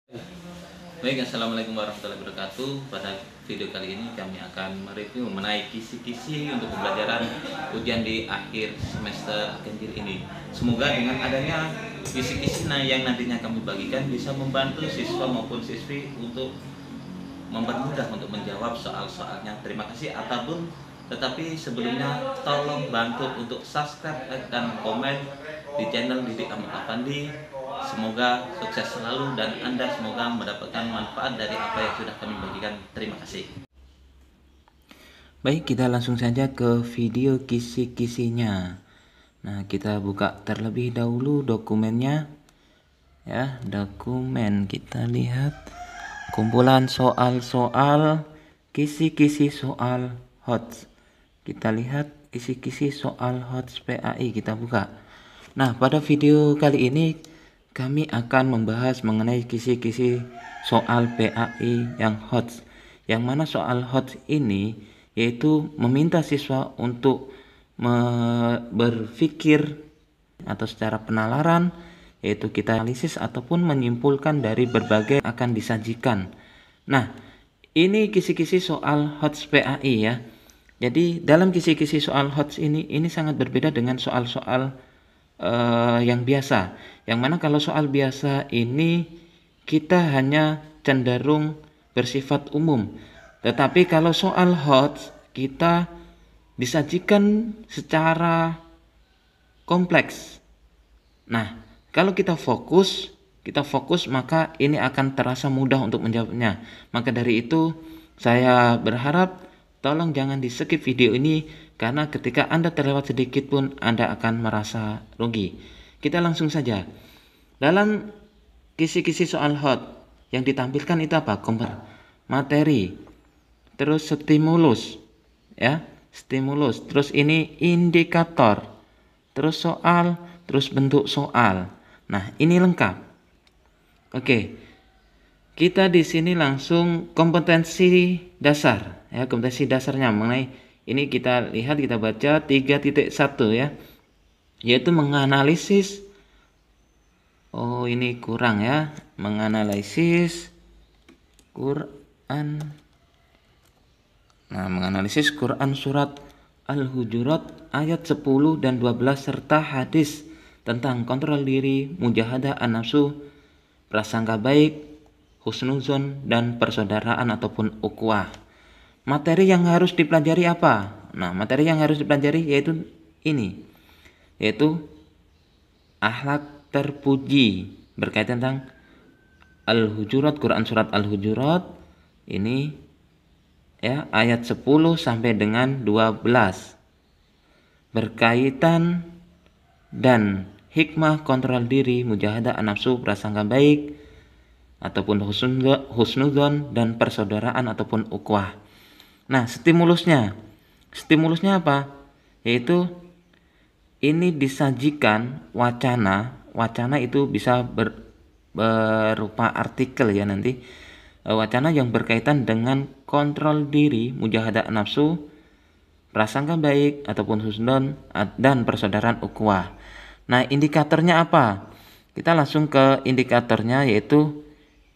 Baik, assalamualaikum warahmatullahi wabarakatuh. Pada video kali ini kami akan mereview mengenai kisi-kisi untuk pembelajaran ujian di akhir semester ganjil ini. Semoga dengan adanya kisi-kisi yang nantinya kami bagikan bisa membantu siswa maupun siswi untuk mempermudah untuk menjawab soal-soalnya. Terima kasih ataupun tetapi sebelumnya tolong bantu untuk subscribe, like, dan komen di channel Didik Ahmad Afandi. Semoga sukses selalu dan Anda semoga mendapatkan manfaat dari apa yang sudah kami bagikan. Terima kasih. Baik, kita langsung saja ke video kisi-kisinya. Nah, kita buka terlebih dahulu dokumennya. Ya, dokumen kita lihat kumpulan soal-soal kisi-kisi soal HOTS. Kita lihat kisi-kisi soal HOTS PAI, kita buka. Nah, pada video kali ini kami akan membahas mengenai kisi-kisi soal PAI yang HOTS. Yang mana soal HOTS ini yaitu meminta siswa untuk berpikir atau secara penalaran, yaitu kita analisis ataupun menyimpulkan dari berbagai akan disajikan. Nah, ini kisi-kisi soal HOTS PAI ya. Jadi dalam kisi-kisi soal HOTS ini sangat berbeda dengan soal-soal yang biasa. Yang mana kalau soal biasa ini kita hanya cenderung bersifat umum. Tetapi kalau soal HOTS kita disajikan secara kompleks. Nah, kalau kita fokus maka ini akan terasa mudah untuk menjawabnya. Maka dari itu saya berharap tolong jangan di skip video ini, karena ketika Anda terlewat sedikit pun Anda akan merasa rugi. Kita langsung saja. Dalam kisi-kisi soal HOT yang ditampilkan itu apa? Materi, terus stimulus, ya, stimulus. Terus ini indikator, terus soal, terus bentuk soal. Nah, ini lengkap. Oke. Kita di sini langsung kompetensi dasar, ya, kompetensi dasarnya mengenai ini kita lihat, kita baca 3.1 ya, yaitu menganalisis. Oh, ini kurang ya, menganalisis Quran. Nah, menganalisis Quran surat Al-Hujurat ayat 10 dan 12 serta hadis tentang kontrol diri, mujahadah an-nafsu, prasangka baik, husnuzon, dan persaudaraan ataupun ukhuwah. Materi yang harus dipelajari apa? Nah, materi yang harus dipelajari yaitu ini, yaitu akhlak terpuji berkaitan tentang Al-Hujurat, Quran surat Al-Hujurat ini ya, ayat 10 sampai dengan 12 berkaitan dan hikmah kontrol diri, mujahadah an-nafsu, prasangka baik ataupun husnuzon, dan persaudaraan ataupun ukhuwah. Nah, stimulusnya apa? Yaitu ini disajikan wacana itu bisa berupa artikel ya nanti. Wacana yang berkaitan dengan kontrol diri, mujahadah nafsu, prasangka baik ataupun husnuzon, dan persaudaraan ukhuwah. Nah, indikatornya apa? Kita langsung ke indikatornya, yaitu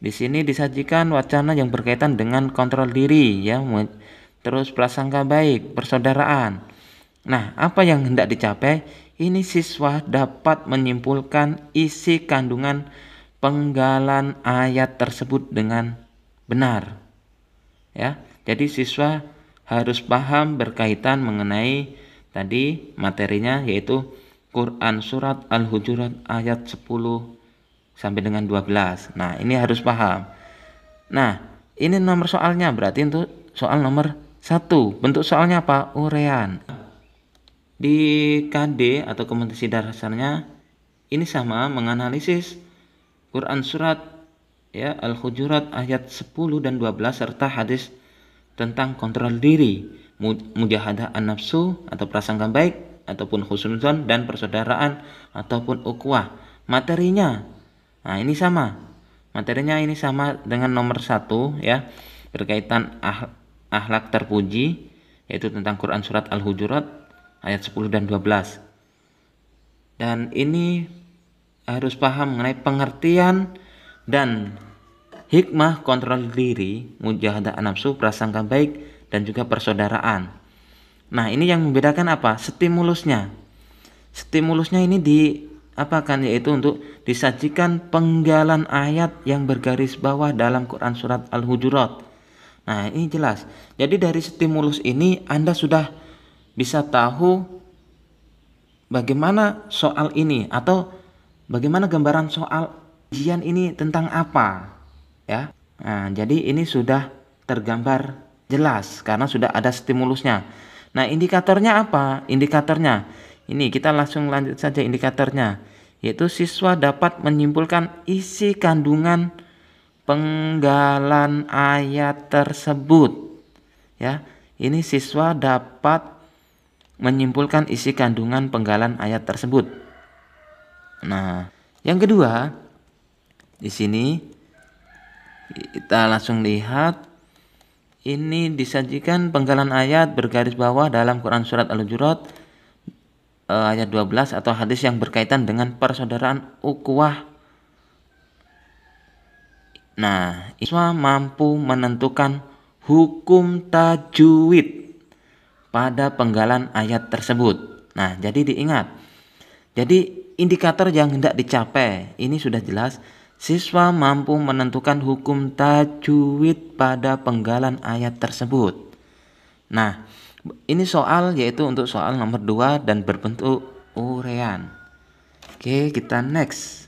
di sini disajikan wacana yang berkaitan dengan kontrol diri ya, terus prasangka baik, persaudaraan. Nah, apa yang hendak dicapai? Ini siswa dapat menyimpulkan isi kandungan penggalan ayat tersebut dengan benar. Ya, jadi siswa harus paham berkaitan mengenai tadi materinya, yaitu Quran surat Al-Hujurat ayat 10 sampai dengan 12. Nah, ini harus paham. Nah, ini nomor soalnya, berarti untuk soal nomor 1. Bentuk soalnya apa? Urean. Di KD atau kompetensi dasarnya ini sama, menganalisis Quran surat ya Al-Hujurat ayat 10 dan 12 serta hadis tentang kontrol diri, mujahadah an-nafsu atau prasangka baik ataupun husnuzon, dan persaudaraan ataupun ukhuwah. Materinya, nah ini sama. Materinya ini sama dengan nomor 1 ya, berkaitan akhlak terpuji, yaitu tentang Quran surat Al-Hujurat ayat 10 dan 12. Dan ini harus paham mengenai pengertian dan hikmah, kontrol diri, mujahadah nafsu, prasangka baik, dan juga persaudaraan. Nah, ini yang membedakan apa? Stimulusnya. Stimulusnya ini yaitu untuk disajikan penggalan ayat yang bergaris bawah dalam Quran surat Al-Hujurat. Nah, ini jelas. Jadi dari stimulus ini Anda sudah bisa tahu bagaimana soal ini atau bagaimana gambaran soal ujian ini tentang apa, ya. Nah, jadi ini sudah tergambar jelas karena sudah ada stimulusnya. Nah, indikatornya apa? Indikatornya ini kita langsung lanjut saja indikatornya, yaitu siswa dapat menyimpulkan isi kandungan penggalan ayat tersebut. Ya, ini siswa dapat menyimpulkan isi kandungan penggalan ayat tersebut. Nah, yang kedua, di sini kita langsung lihat ini disajikan penggalan ayat bergaris bawah dalam Quran surat Al-Hujurat ayat 12 atau hadis yang berkaitan dengan persaudaraan ukhuwah. Nah, siswa mampu menentukan hukum tajwid pada penggalan ayat tersebut. Nah, jadi diingat. Jadi indikator yang hendak dicapai ini sudah jelas. Siswa mampu menentukan hukum tajwid pada penggalan ayat tersebut. Nah, ini soal yaitu untuk soal nomor 2 dan berbentuk urean. Oke, kita next.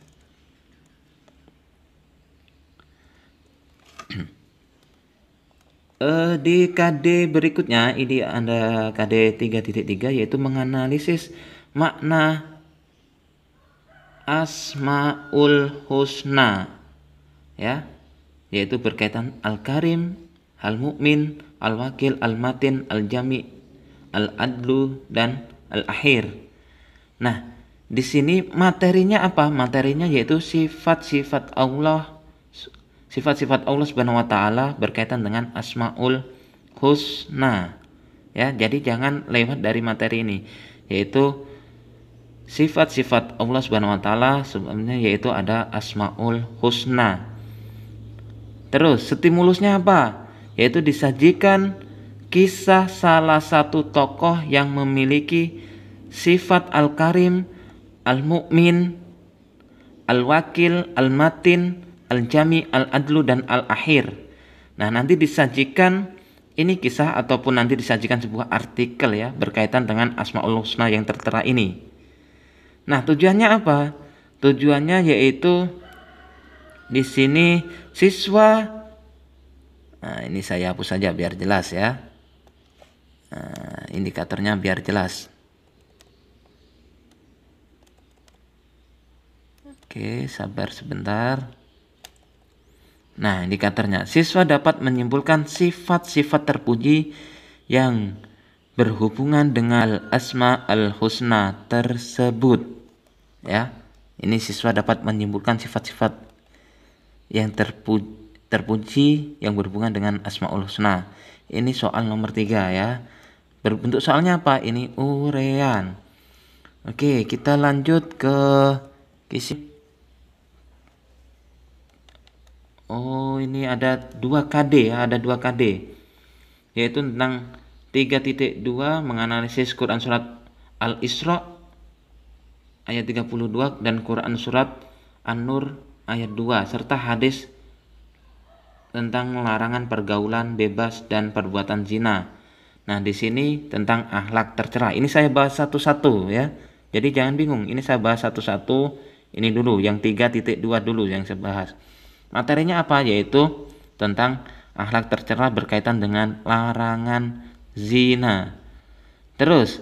Di KD berikutnya ini ada KD 3.3 yaitu menganalisis makna Asmaul Husna, ya, yaitu berkaitan Al-Karim, Al-Mu'min, Al-Wakil, Al-Matin, Al-Jami, Al-Adlu, dan Al-Akhir. Nah, di sini materinya apa? Materinya yaitu sifat-sifat Allah Subhanahu wa taala berkaitan dengan Asmaul Husna. Ya, jadi jangan lewat dari materi ini, yaitu sifat-sifat Allah Subhanahu wa taala sebenarnya yaitu ada Asmaul Husna. Terus stimulusnya apa? Yaitu disajikan kisah salah satu tokoh yang memiliki sifat Al-Karim, Al-Mu'min, Al-Wakil, Al-Matin, Al-Jami, Al-Adlu, dan Al-Akhir. Nah, nanti disajikan ini kisah ataupun nanti disajikan sebuah artikel ya berkaitan dengan Asmaul Husna yang tertera ini. Nah, tujuannya apa? Tujuannya yaitu di sini siswa. Nah, ini saya hapus saja biar jelas ya. Nah, indikatornya biar jelas. Oke, sabar sebentar. Nah, indikatornya siswa dapat menyimpulkan sifat-sifat terpuji yang berhubungan dengan Asma al-Husna tersebut. Ya, ini siswa dapat menyimpulkan sifat-sifat yang terpuji yang berhubungan dengan Asmaul Husna. Ini soal nomor 3 ya. Berbentuk soalnya apa? Ini urean. Oke, kita lanjut ke kisi. Oh, ini ada 2 KD ya, ada 2 KD. Yaitu tentang 3.2 menganalisis Quran surat Al-Isra ayat 32 dan Quran surat An-Nur ayat 2 serta hadis tentang larangan pergaulan bebas dan perbuatan zina. Nah, di sini tentang akhlak tercela. Ini saya bahas satu-satu ya. Jadi jangan bingung, ini saya bahas satu-satu. Ini dulu yang 3.2 dulu yang saya bahas. Materinya apa? Yaitu tentang akhlak tercela berkaitan dengan larangan zina. Terus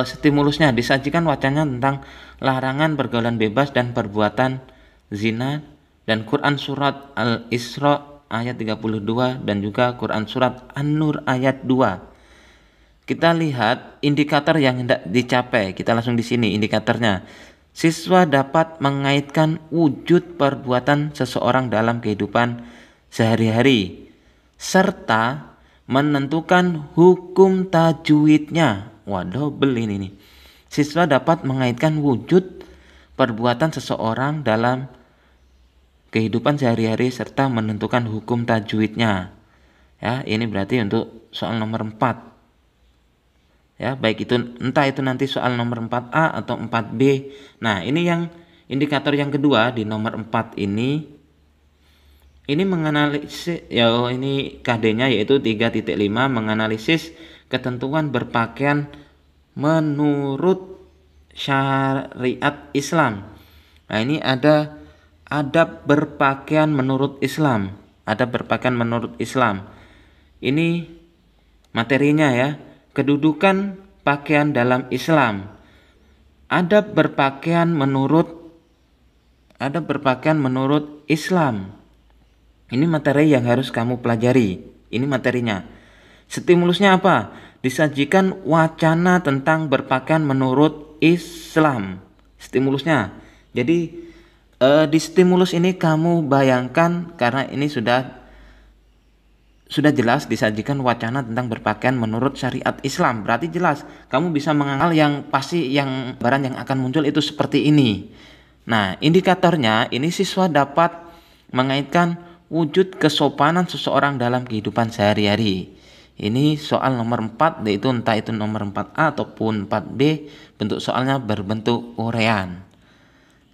stimulusnya disajikan wacana tentang larangan pergaulan bebas dan perbuatan zina dan Quran surat Al-Isra ayat 32 dan juga Quran surat An-Nur ayat 2. Kita lihat indikator yang hendak dicapai. Kita langsung di sini indikatornya. Siswa dapat mengaitkan wujud perbuatan seseorang dalam kehidupan sehari-hari serta menentukan hukum tajwidnya. Wah, double ini nih. Siswa dapat mengaitkan wujud perbuatan seseorang dalam kehidupan sehari-hari serta menentukan hukum tajwidnya. Ya, ini berarti untuk soal nomor 4. Ya, baik itu entah itu nanti soal nomor 4A atau 4B. Nah, ini yang indikator yang kedua di nomor 4 ini menganalisis ya, ini KD-nya yaitu 3.5 menganalisis ketentuan berpakaian menurut syariat Islam. Nah, ini ada adab berpakaian menurut Islam. Adab berpakaian menurut Islam. Ini materinya ya. Kedudukan pakaian dalam Islam. Adab berpakaian menurut Islam. Ini materi yang harus kamu pelajari. Ini materinya. Stimulusnya apa? Disajikan wacana tentang berpakaian menurut Islam. Stimulusnya. Jadi di stimulus ini kamu bayangkan, karena ini sudah jelas disajikan wacana tentang berpakaian menurut syariat Islam. Berarti jelas kamu bisa menganal yang pasti, yang barang yang akan muncul itu seperti ini. Nah, indikatornya ini siswa dapat mengaitkan wujud kesopanan seseorang dalam kehidupan sehari-hari. Ini soal nomor 4, yaitu entah itu nomor 4A ataupun 4B, bentuk soalnya berbentuk urean.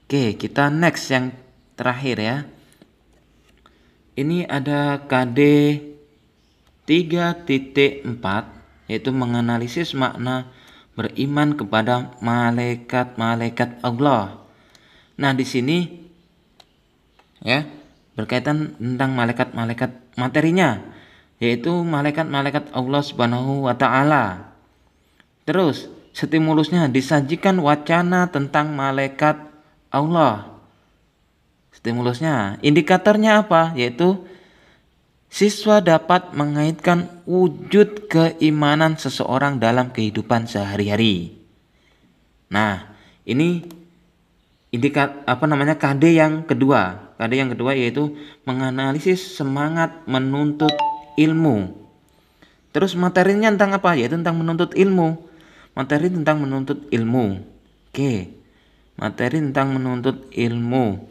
Oke, kita next yang terakhir ya. Ini ada KD 3.4, yaitu menganalisis makna beriman kepada malaikat-malaikat Allah. Nah, di sini ya, berkaitan tentang malaikat-malaikat, materinya yaitu malaikat-malaikat Allah Subhanahu wa taala. Terus stimulusnya disajikan wacana tentang malaikat Allah. Stimulusnya, indikatornya apa? Yaitu siswa dapat mengaitkan wujud keimanan seseorang dalam kehidupan sehari-hari. Nah, ini KD yang kedua. KD yang kedua yaitu menganalisis semangat menuntut ilmu. Terus materinya tentang apa? Yaitu tentang menuntut ilmu. Materi tentang menuntut ilmu. Oke. Materi tentang menuntut ilmu.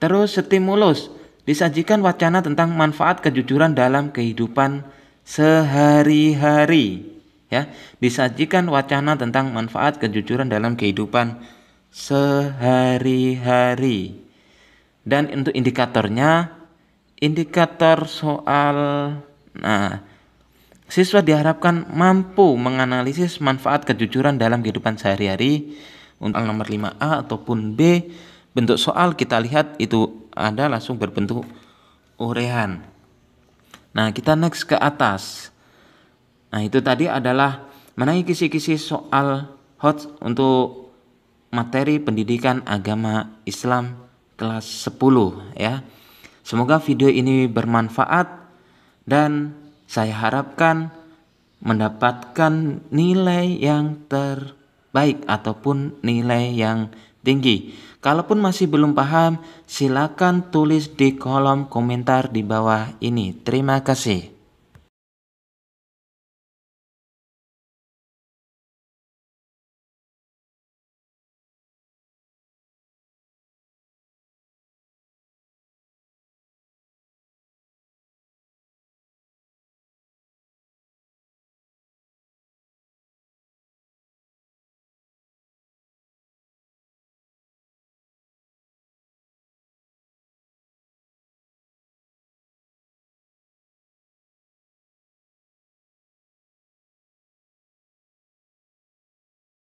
Terus stimulus, disajikan wacana tentang manfaat kejujuran dalam kehidupan sehari-hari. Ya, disajikan wacana tentang manfaat kejujuran dalam kehidupan sehari-hari. Dan untuk indikatornya, indikator soal, nah, siswa diharapkan mampu menganalisis manfaat kejujuran dalam kehidupan sehari-hari. Untuk nomor 5A ataupun B, bentuk soal kita lihat itu ada langsung berbentuk urean. Nah, kita next ke atas. Nah, itu tadi adalah mengenai kisi-kisi soal hot untuk materi pendidikan agama Islam kelas 10 ya. Semoga video ini bermanfaat dan saya harapkan mendapatkan nilai yang terbaik ataupun nilai yang tinggi. Kalaupun masih belum paham, silakan tulis di kolom komentar di bawah ini. Terima kasih.